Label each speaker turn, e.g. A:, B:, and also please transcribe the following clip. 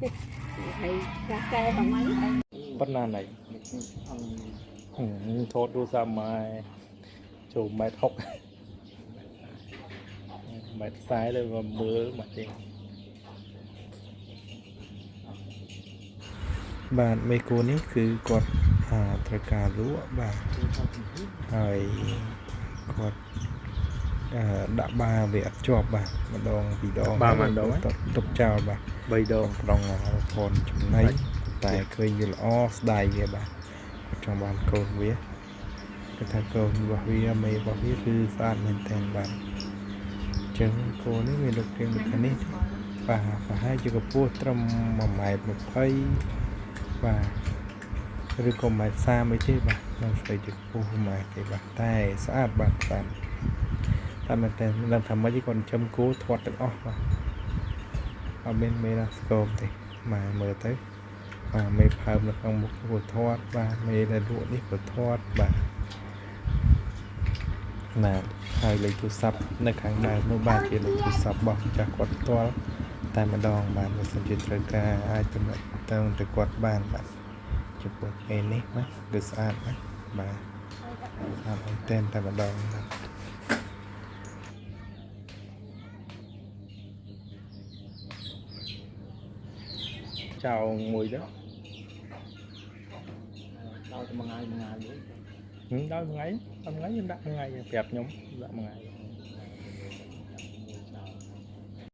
A: thầy ra xe không mấy
B: bất nan này thốt đu ra mai chủ mệt hốc mệt sai đây và mưa mà chị bạn mấy côนี้คือกดตระการรั้วบ้านហើយគាត់ដាក់បាវាអត់ជាប់បាទម្ដងពីរដងបាទម្ដងទុកចោលបាទ3ដងប្រងផនចំណៃតែឃើញវាល្អស្ដាយវាបាទគាត់ចង់បានកូនវាគាត់ថាកូនរបស់វាមេរបស់វាគឺស្អាតមែនទែនបាទអញ្ចឹងកូននេះមានរូបរាងដូចនេះបាទប្រហែលជាកម្ពស់ត្រឹម1.20 ម៉ែត្របាទឬក៏1.30 ម៉ែត្រអីទេបាទនៅស្អីជាកម្ពស់1 ម៉ែត្រទេបាទតែស្អាតបាទស្អាតតែមែនតើនឹងថាម៉េចគាត់ចំគោធាត់ទាំងអស់បាទអត់មានមេណាស្គមទេបាទមើលទៅបាទមេផើមនៅក្នុងមុខគាត់ធាត់បាទមេដែលលក់នេះគាត់ធាត់បាទបាទហើយលេខទូរស័ព្ទនៅខាងដើមនោះបាទជាលេខទូរស័ព្ទរបស់ចាស់គាត់ផ្ទាល់តែម្ដងបាទបើសិនជាត្រូវការអាចទំនាក់ទំនងទៅគាត់បានបាទចំពោះមេនេះណាគឺស្អាតណាបាទស្អាតមែនទែនតែម្ដងបាទចៅមួយទៅដល់មួយថ្ងៃមួយដល់មួយថ្ងៃយើងដាក់មួយថ្ងៃប្រាប់ខ្ញុំដាក់មួយថ្ងៃ